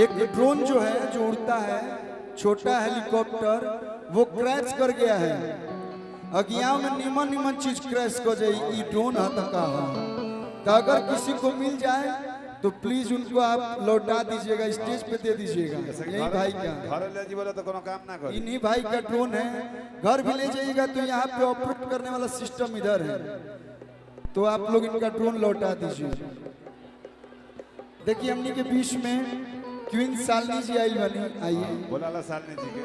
एक ड्रोन जो है जो उड़ता है, छोटा हेलीकॉप्टर, वो क्रैश कर गया है। अगिया में निमन निमन चीज क्रैश कर जाए, ड्रोन हतका है। तो अगर किसी को मिल जाए तो प्लीज उनको आप लौटा दीजिएगा, स्टेज पे दे दीजिएगा। यही भाई का घर ले जी बोले तो कोनो काम ना करे। इन्हीं भाई का ड्रोन है, घर भी ले जाइएगा तो यहाँ पे ऑपरेट करने वाला सिस्टम इधर है, तो आप लोग इनका ड्रोन लौटा दीजिए। देखिए हमनी के बीच में क्वीन शालिनी जी आई बनी, आइए। बोला शालिनी जी के,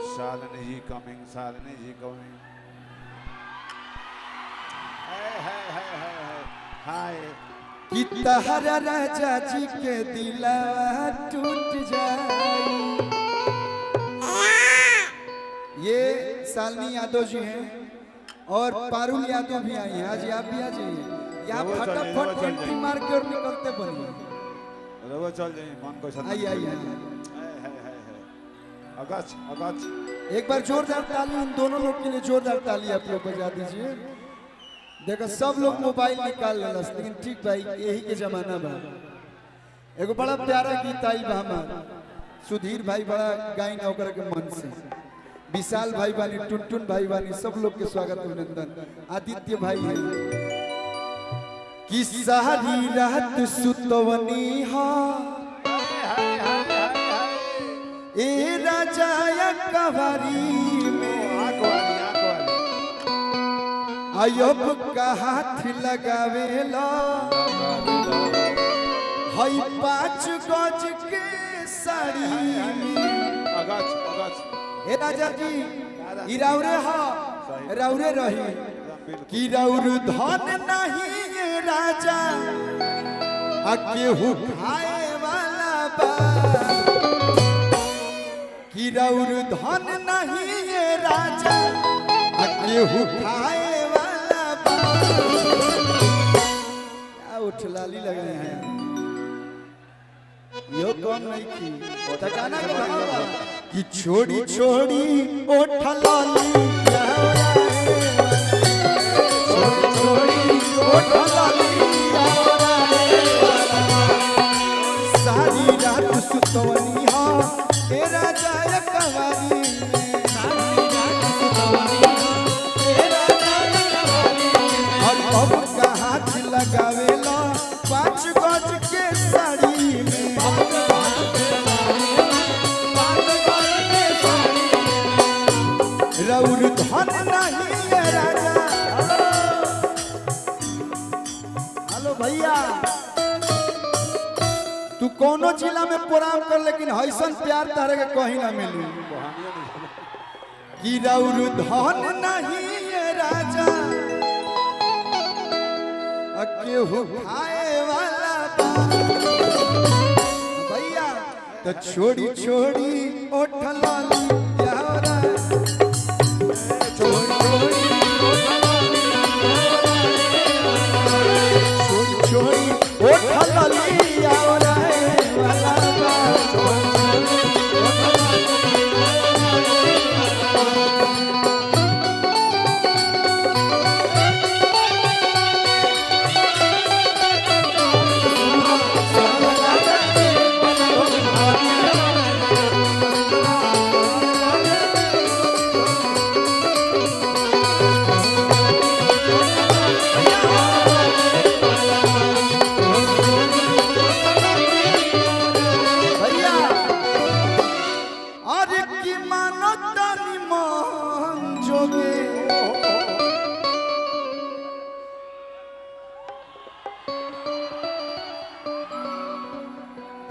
शालिनी जी कमिंग, शालिनी जी कमिंग। हाय कि तहरा राजा जी के दिला टूट जाए। ये शालिनी यादव जी हैं और पारुल यादव भी आई हैं। आज आप भी आ जाइए, आप फटाफट एंट्री मार के और निकलते बनिए। रवा चल जाइए, मन को आइए आइए। अगच अगच एक बार जोरदार ताली इन दोनों लोग के लिए, जोरदार ताली आप लोग बजा दीजिए। देखो सब लोग मोबाइल निकाल लेलस, लेकिन ठीक भाई यही के जमाना बा। एगो बड़ा प्यारा गीत आई बा हमार, सुधीर भाई बड़ा गाइन ओकर के मन से, विशाल भाई बानी, टुनटुन भाई बानी, सब लोग के स्वागत अभिनंदन। आदित्य भाई है कि सारी रात सुतवनी हा ए राजा या कवारी में, अयब का हाथ लगावेला हई 5 गज के साड़ी में। अगच अगच ए राजा जी ई राउरे हा, राउरे रही कि राउर धन नहीं ये राजा आ केहू खाए वाला बा, कि राउर धन नहीं ये राजा आ केहू खाए वाला बा। क्या उठलाली लग रहे हैं, यो कौन नहीं की तकाना के भावा कि छोड़ी छोड़ी उठलाली, छोड़ी छोड़ी उठलाली, सारी रात सुतवनी हा ए राजा या कवारी, सारी रात सुतवनी हा ए राजा या कवारी, और अब का हाथ लगावेला 5 गज के साड़ी में, रउर धन नहीं ये राजा। हेलो भैया, तू कोनो जिला में प्रोग्राम कर, लेकिन ऐसन प्यार तारे के कहीं ना मिली। कि रउर धन नहीं ये राजा केहू खाए वाला बा। भैया तो छोड़ी छोड़ी उठलाली, छोड़ी छोड़ी उठलाली वाला बा।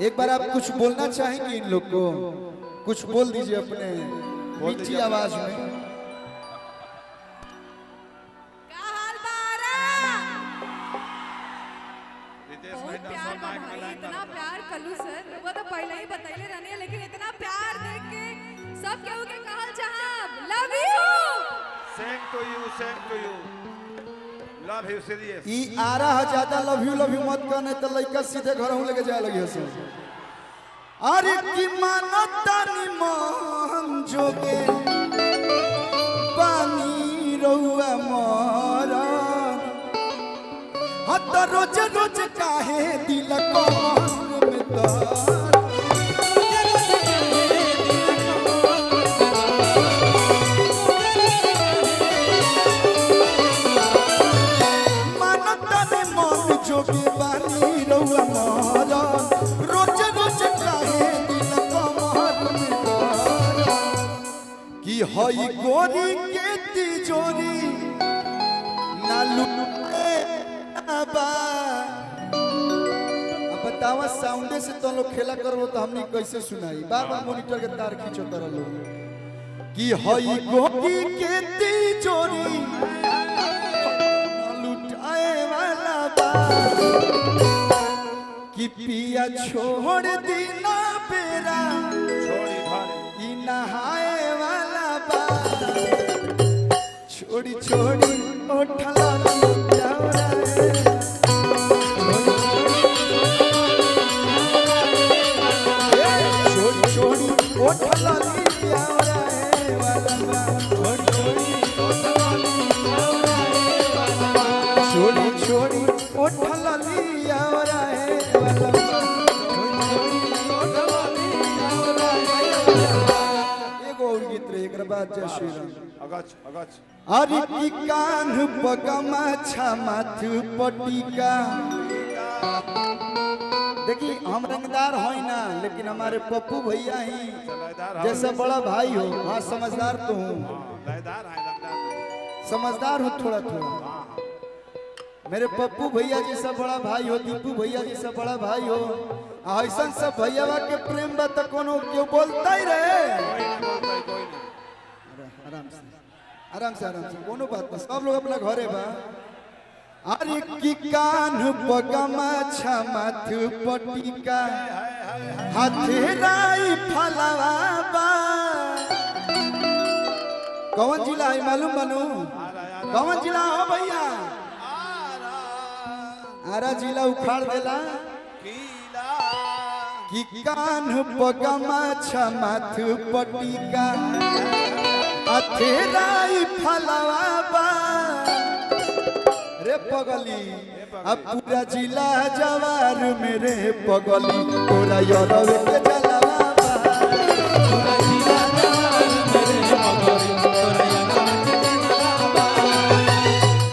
एक बार आप कुछ बोलना चाहेंगे इन लोग को, कुछ बोल दीजिए अपने मीठी आवाज में। इतना प्यार कलू सर, वो तो पहले ही बताइले रहनी है, लेकिन इतना प्यार देख के सब केहू के कहल चाहब love you, same to you, love you serious. ई आ रहा ज्यादा लव यू मत करने तो लड़का सीधे घर हूं लेके जाए लगी हसे। अरे की मानता नि मन जोगे पानी रहुआ मोरा, हत रोज रोज काहे दिल को में मानतन मन जोगे बानी रउआ मोरा रोज रोज काहे दिल कमर में कर कि हई गोरी के तिजोरी ना लुटे बा। अब बतावा साउंडे से तो लोग खेला करो तो हमनी कैसे सुनाई? बार बार मॉनिटर के तार खींचो कर लो कि हई गोरी के तिजोरी लुटाए वाला बा कि पिया छोड़ दीना बेरा छोड़ी धारे ई नहाए वाला बा। छोड़ी छोड़ी ओठला प्यारा छोड़ी छोड़ी ओठला प्यारा वाला बा। छोड़ी छोड़ी ओठला प्यारा वाला बा। एगो और गीत रहे एक बाद जय श्री राम। अगच अगच अरे की कान पगमा छमाथ पटिका। देखिए हम रंगदार होई ना लेकिन हमारे पप्पू भैया ही लयदार जैसा बड़ा भाई हो। हाँ समझदार तो हूँ, लयदार है लगदार समझदार हूँ थोड़ा थोड़ा। मेरे पप्पू भैया जैसा बड़ा भाई हो, दीपू भैया जैसा बड़ा भाई हो। ऐसा सब भैया के प्रेम बा तो कोनो क्यों बोलता ही रहे। कोई नहीं आराम से आराम से आराम से कोनो बात नहीं, सब लोग अपना घरे बा। अरे की कान पगमा छमाथ पटिका हथेराई फलवा बा। कौन जिला है मालूम बनू? कौन जिला हो भैया? आरा जिला उखाड़ देला कि कान पगमा छमाथ पटिका अथेराई फलवा बा। रे पगली अब पूरा जिला जवार मेरे पगली तोरा यरवे के जलवा बा। पूरा जिला जवार मेरे पगली तोरा यरवे के जलवा बा।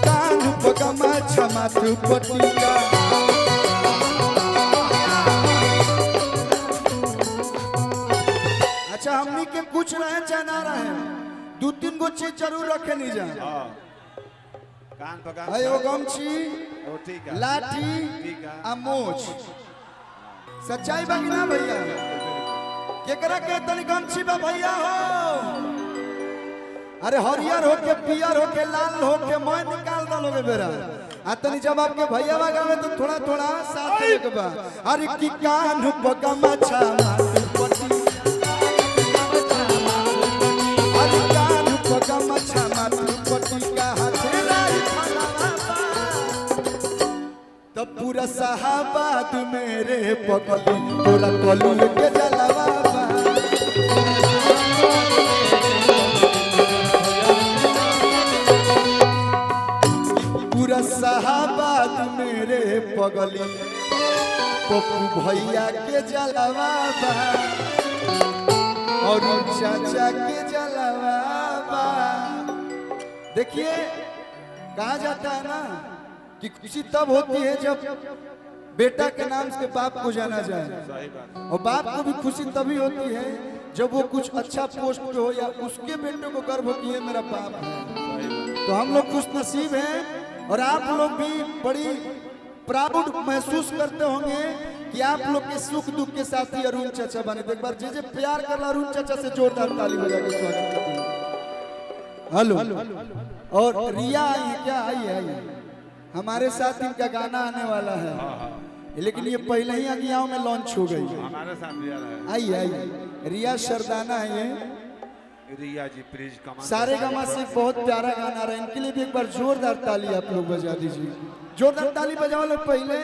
कान पगमा छमाथ पटिका अच्छा हमनी के कुछ रहे जाना रहे दो तीन गो चीज जरूर रखे नहीं जा। कान पकान एगो गमछी ओ ठीक है लाठी ठीक है आ मोच। सच्चाई बा कि ना भैया? केकरा के तनी गमछी बा भैया हो? अरे हरियर हो के पियर हो के लाल हो के मैं निकाल दलोगे बेरा। आ तनी जब आपके भैया बा गावे तो थोड़ा थोड़ा साथ देवे के बा। अरे की कान पगमा छामा पटी अरे कान पगमा छामा पटी का हथेराई फलवा बा। तब पूरा साहबाद मेरे पगली तोरा कलुल के जलवा बा। पूरा साहबाद मेरे पगली पप्पू भैया के जलवा बा और चाचा के जलवा बा। देखिए कहा जाता है ना कि खुशी तब होती है जब बेटा के नाम से बाप को जाना जाए, सही बात और बाप को भी खुशी तभी होती है जब वो कुछ अच्छा पोस्ट पे हो या उसके बेटे को गर्व हो कि ये मेरा बाप है। तो हम लोग खुश नसीब हैं और आप लोग भी बड़ी प्राउड महसूस करते होंगे कि आप लोग के सुख दुख के साथी अरुण चाचा बने। तो एक बार जे प्यार कर ला अरुण चाचा से जोरदार ताली बजा के स्वागत करते हैं। हेलो और रिया आई है क्या? आई है हमारे साथ इनका गाना आने वाला है लेकिन ये पहले ही अगियाओं में लॉन्च हो गई। हमारे साथ भी आ रहा है आई रिया शरदाना है ये। रिया जी प्लीज कमान सारे गामा से एक बहुत प्यारा गाना रहा है, इनके लिए भी एक बार जोरदार ताली आप लोग बजा दीजिए। जोरदार ताली बजाओ लोग। पहले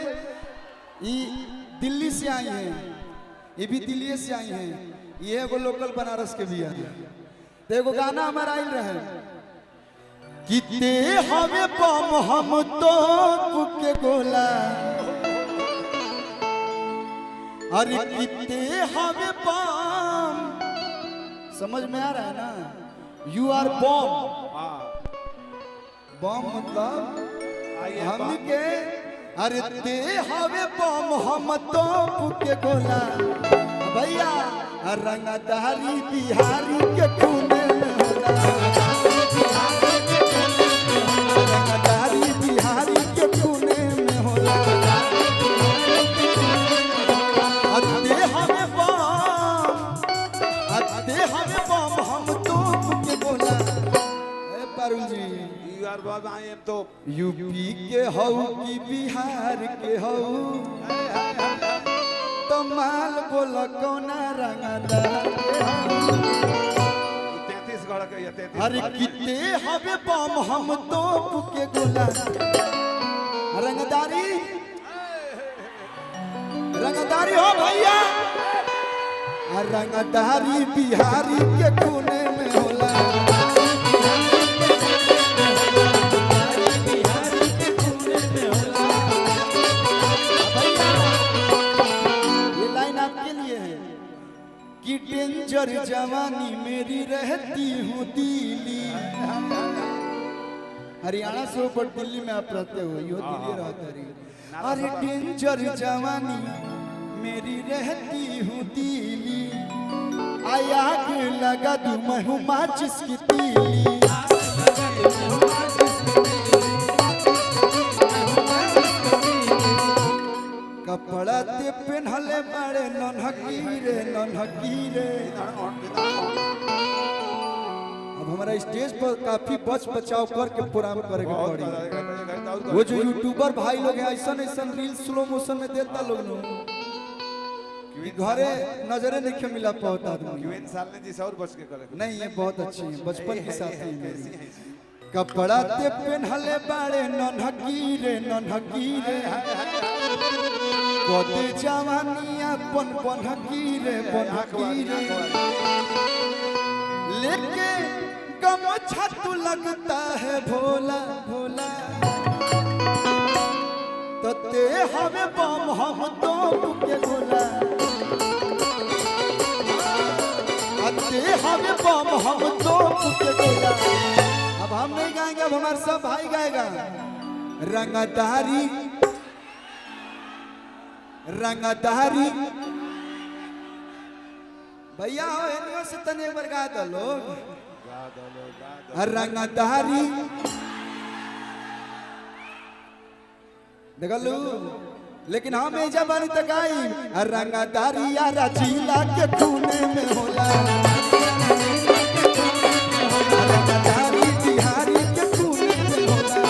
ये दिल्ली से आई हैं, ये भी दिल्ली से आई हैं, ये एगो लोकल बनारस के भी है। तो एगो गाना हमारा आइल रहे किते हमें बम हम तो के गोला अरे कितने हमें बम, समझ में आ रहा है ना? यू आर बम, हाँ बम मतलब आइए हम बम। के, अरे ते हमें बम हम तो के गोला भैया, रंगदारी बिहारी के खूने में होला, रंगदारी बिहारी के खूने में होला। अते हमें बम हम तो के गोला। ए पारुल जी, यू आर बाबा आई एम तो यूपी के हऊ की बिहार के हऊ, तो माल बोल कौना रंगदार के हऊ। 33 गढ़ के ये 33 अरे कितने हवे बम हम तो के गोला, रंगदारी रंगदारी हो भैया, रंगदारी बिहारी के खूने में होला। कि डेंजर जवानी मेरी रहती हूँ दिल्ली, हरियाणा से ऊपर दिल्ली में आप रहते हो, यो दिल्ली रहते रही। अरे डेंजर जवानी मेरी रहती हूँ दिल्ली, आग लगा दूं मैं हूँ माचिस की तीली। कपड़ा ते पहनले बड़े नन्हकीरे नन्हकीरे। अब हमारा स्टेज पर काफी बच बचाव करके प्रोग्राम करे के पड़ी। वो जो यूट्यूबर भाई लोग हैं ऐसा ऐसा रील स्लो मोशन में देता लोग नो, घरे नजरे नहीं मिला पाता आदमी। क्वीन सालने जी से और बच के करे नहीं ये बहुत अच्छी है, बचपन के साथ ही कपड़ा ते पहनले बड़े नन्हकीरे नन्हकीरे, कोते जवानिया पन बनकीरे बनकीरे, लेके गमछा तू लगता है भोला भोला, तो ते हमें बम हम तो के गोला, ते हमें बम हम तो के गोला। अब हम नहीं गाएंगे, अब हमारे सब भाई गाएगा। रंगदारी रंगदारी भैया हो इनको से तने एक बार गा दो लोग। रंगदारी देखलू, लेकिन हम एजा बानी तक आई। रंगदारी यारा जिला के खूने में होला, रंगदारी बिहारी के खूने में होला।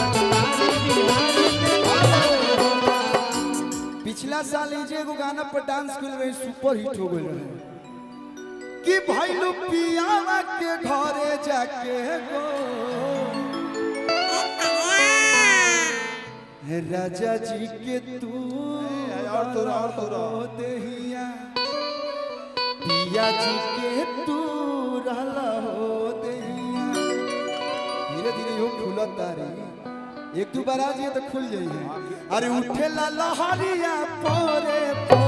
पिछला साल जे एगो गाना पर डांस कर रहे सुपर हिट हो गए रहे कि भैलू पियावा के घरे जाके गो राजा जी के तू और देहिया, पिया जी के तू रहला हो देहिया। धीरे धीरे यो खुलत तारी, एक दो बार आ जाइए तो खुल जाइए। अरे उठे ला लहरिया पोरे पो,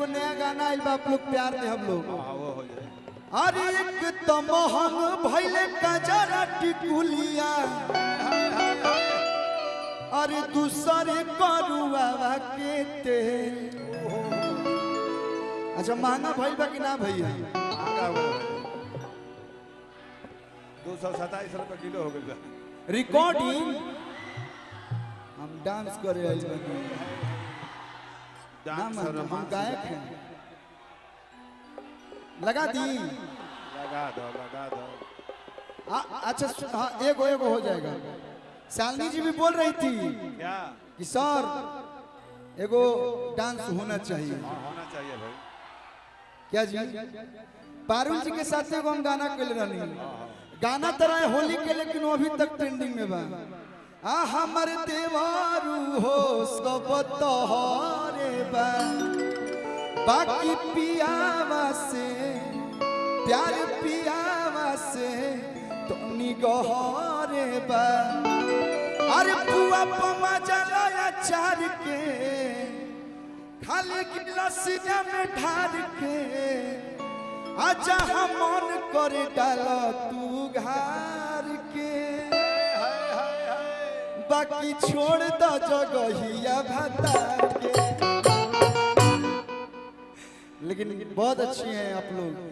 नया गाना आइल बा, आप लोग प्यार दे हम लोग। अरे एक तो महंग भइले कजरा टिकुलिया, अरे दूसरे करुआ के तेल। अच्छा महंगा भइल बा कि ना भैया? 227 रुपए किलो हो गया। रिकॉर्डिंग हम डांस करे आइल बानी, डांस और हम रोमांस गायक हैं। लगा दी, लगा दो अच्छा हाँ एगो एगो हो जाएगा। शालिनी जी भी बोल रही थी क्या कि सर एगो डांस होना चाहिए। होना चाहिए भाई। क्या जी? पारुल जी के साथ एगो हम गाना कर रही, गाना तरह होली के, लेकिन वो अभी तक ट्रेंडिंग में बा। हमारे देवारू हो सब तोहरे बा, बाकी पियावा से प्यार पियावा से तो निगहरे बा अरे पुआ पमा जलाया चार के खाली गिलास में ढार के आजा हम मन करे डाल तू घार के बाकी छोड़ द जगहिया भतार के। लेकिन बहुत अच्छी हैं आप लोग।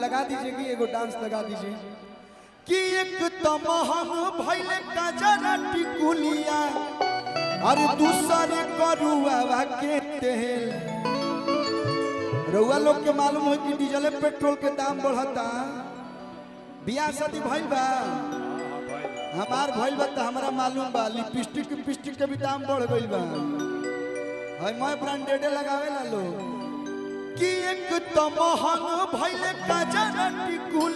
लगा दीजिए कि एगो डांस लगा दीजिए कि एक तमहन भइले काजरा टिकुलिया अरे दूसरे करुआ के तेल। रउआ लोग के मालूम हो कि डीजल पेट्रोल के दाम बढ़ता। बियाह शादी भइल बा हमार भइल बा त हमरा मालूम बा लिपस्टिक के भी दाम बढ़ गइल बा। है मैं ब्रांडेड लगावे ला लोग कि एक तमहन भइले काजरा टिकुलिया